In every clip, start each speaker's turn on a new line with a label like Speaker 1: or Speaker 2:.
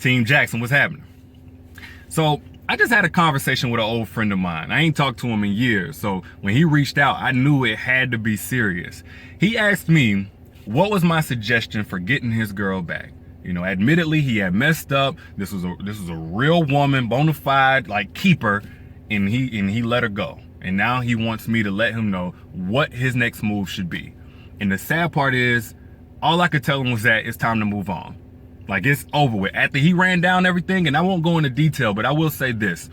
Speaker 1: Team Jackson, what's happening? So I just had a conversation with an old friend of mine. I ain't talked to him in years. So when he reached out, I knew it had to be serious. He asked me, what was my suggestion for getting his girl back? You know, admittedly, he had messed up. This was a real woman, bona fide, like keeper, and he let her go. And now he wants me to let him know what his next move should be. And the sad part is, all I could tell him was that it's time to move on. Like, it's over with. After he ran down everything, and I won't go into detail, but I will say this.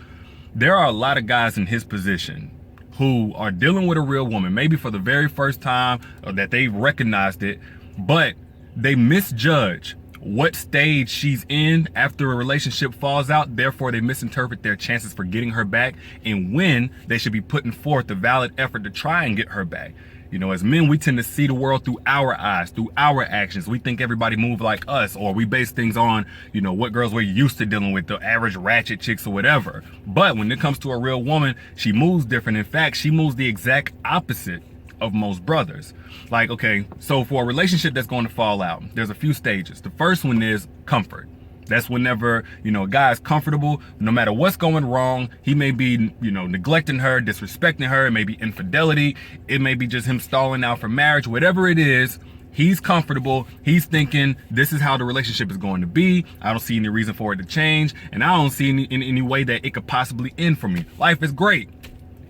Speaker 1: There are a lot of guys in his position who are dealing with a real woman, maybe for the very first time, or that they've recognized it, but they misjudge what stage she's in after a relationship falls out. Therefore, they misinterpret their chances for getting her back and when they should be putting forth a valid effort to try and get her back. You know, as men, we tend to see the world through our eyes, through our actions. We think everybody moves like us, or we base things on, you know, what girls we're used to dealing with, the average ratchet chicks or whatever. But when it comes to a real woman, she moves different. In fact, she moves the exact opposite of most brothers. Like, okay, so for a relationship that's going to fall out, there's a few stages. The first one is comfort. That's whenever, you know, a guy is comfortable, no matter what's going wrong. He may be, you know, neglecting her, disrespecting her. It may be infidelity. It may be just him stalling out for marriage. Whatever it is, he's comfortable. He's thinking, this is how the relationship is going to be. I don't see any reason for it to change. And I don't see any way that it could possibly end for me. Life is great.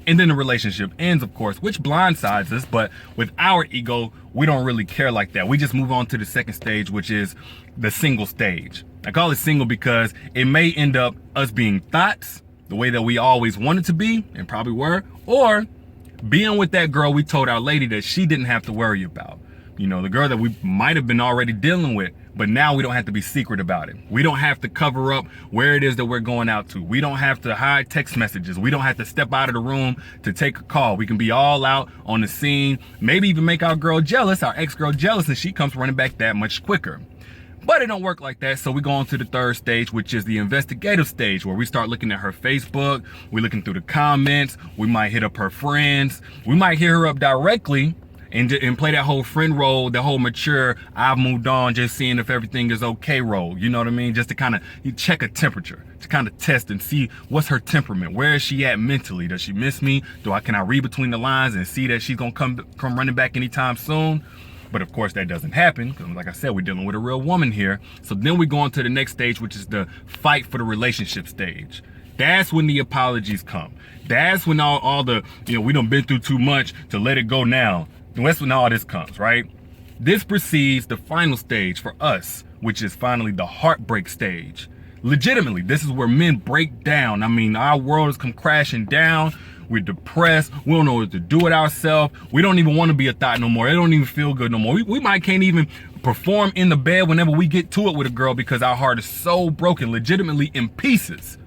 Speaker 1: And then the relationship ends, of course, which blindsides us. But with our ego, we don't really care like that. We just move on to the second stage, which is the single stage. I call it single because it may end up us being thoughts, the way that we always wanted to be and probably were, or being with that girl we told our lady that she didn't have to worry about. You know, the girl that we might have been already dealing with, but now we don't have to be secret about it. We don't have to cover up where it is that we're going out to. We don't have to hide text messages. We don't have to step out of the room to take a call. We can be all out on the scene, maybe even make our girl jealous, our ex-girl jealous, and she comes running back that much quicker. But it don't work like that, so we go on to the third stage, which is the investigative stage, where we start looking at her Facebook, we're looking through the comments, we might hit up her friends, we might hit her up directly, and play that whole friend role, the whole mature, I've moved on, just seeing if everything is okay role. You know what I mean? Just to kind of check a temperature, to kind of test and see what's her temperament. Where is she at mentally? Does she miss me? Can I read between the lines and see that she's gonna come running back anytime soon? But of course that doesn't happen, because like I said, we're dealing with a real woman here. So then we go on to the next stage, which is the fight for the relationship stage. That's when the apologies come. That's when all the, you know, we done been through too much to let it go now. That's when all this comes, right? This precedes the final stage for us, which is finally the heartbreak stage. Legitimately, this is where men break down. I mean, our world has come crashing down. We're depressed. We don't know what to do with ourselves. We don't even want to be a thought no more. It don't even feel good no more. We might can't even perform in the bed whenever we get to it with a girl because our heart is so broken, legitimately in pieces.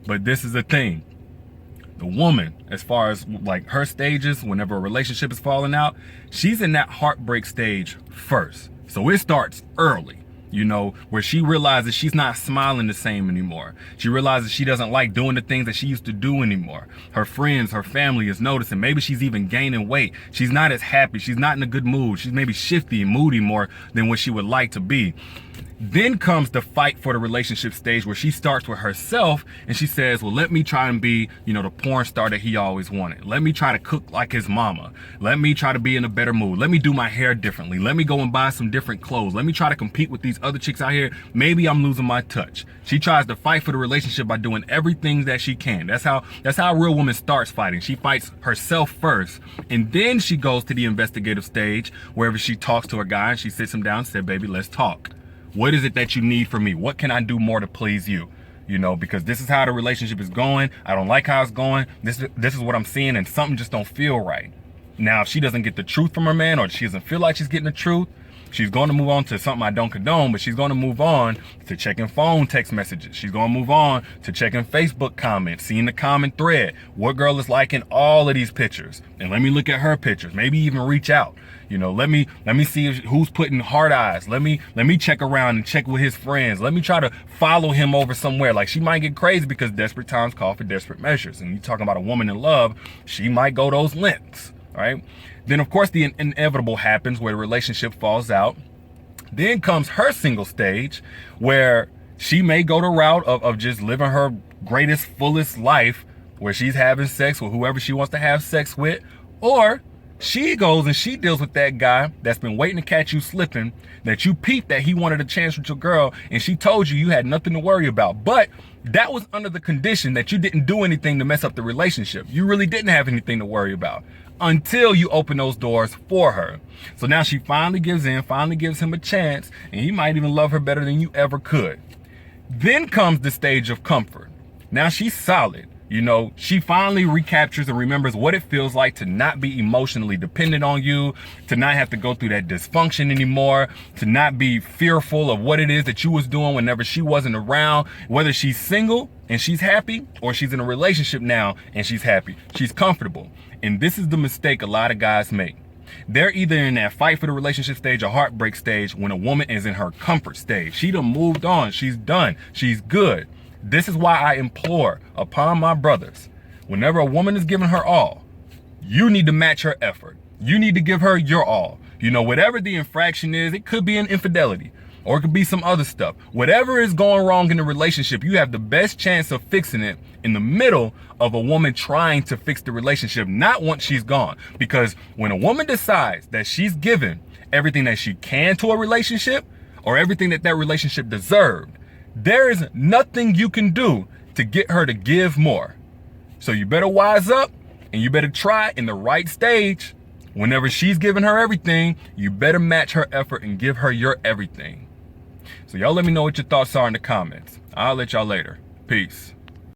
Speaker 1: But this is the thing. The woman, as far as like her stages, whenever a relationship is falling out, she's in that heartbreak stage first. So it starts early, you know, where she realizes she's not smiling the same anymore. She realizes she doesn't like doing the things that she used to do anymore. Her friends, her family is noticing. Maybe she's even gaining weight. She's not as happy. She's not in a good mood. She's maybe shifty and moody more than what she would like to be. Then comes the fight for the relationship stage, where she starts with herself and she says, well, let me try and be, you know, the porn star that he always wanted. Let me try to cook like his mama. Let me try to be in a better mood. Let me do my hair differently. Let me go and buy some different clothes. Let me try to compete with these other chicks out here. Maybe I'm losing my touch. She tries to fight for the relationship by doing everything that she can. That's how a real woman starts fighting. She fights herself first, and then she goes to the investigative stage, wherever she talks to a guy and she sits him down and says, baby, let's talk. What is it that you need from me? What can I do more to please you? You know, because this is how the relationship is going. I don't like how it's going. This is what I'm seeing, and something just don't feel right. Now, if she doesn't get the truth from her man, or she doesn't feel like she's getting the truth, she's going to move on to something I don't condone, but she's going to move on to checking phone text messages. She's going to move on to checking Facebook comments, seeing the common thread. What girl is liking all of these pictures? And let me look at her pictures, maybe even reach out. You know, let me see who's putting heart eyes. Let me check around and check with his friends. Let me try to follow him over somewhere. Like, she might get crazy because desperate times call for desperate measures. And you talking about a woman in love, she might go those lengths, right? Then of course the inevitable happens, where the relationship falls out. Then comes her single stage, where She may go the route of just living her greatest, fullest life where she's having sex with whoever she wants to have sex with, or she goes and she deals with that guy that's been waiting to catch you slipping, that you peeped that he wanted a chance with your girl, and she told you had nothing to worry about. But that was under the condition that you didn't do anything to mess up the relationship. You really didn't have anything to worry about until you open those doors for her. So now she finally gives in, finally gives him a chance, and he might even love her better than you ever could. Then comes the stage of comfort. Now she's solid. You know, she finally recaptures and remembers what it feels like to not be emotionally dependent on you, to not have to go through that dysfunction anymore, to not be fearful of what it is that you was doing whenever she wasn't around, whether she's single and she's happy or she's in a relationship now and she's happy. She's comfortable. And this is the mistake a lot of guys make. They're either in that fight for the relationship stage or heartbreak stage when a woman is in her comfort stage. She done moved on. She's done. She's good. This is why I implore upon my brothers, whenever a woman is giving her all, you need to match her effort. You need to give her your all. You know, whatever the infraction is, it could be an infidelity or it could be some other stuff. Whatever is going wrong in the relationship, you have the best chance of fixing it in the middle of a woman trying to fix the relationship, not once she's gone. Because when a woman decides that she's given everything that she can to a relationship or everything that that relationship deserved, there is nothing you can do to get her to give more. So you better wise up and you better try in the right stage. Whenever she's giving her everything, you better match her effort and give her your everything. So y'all let me know what your thoughts are in the comments. I'll let y'all later. Peace.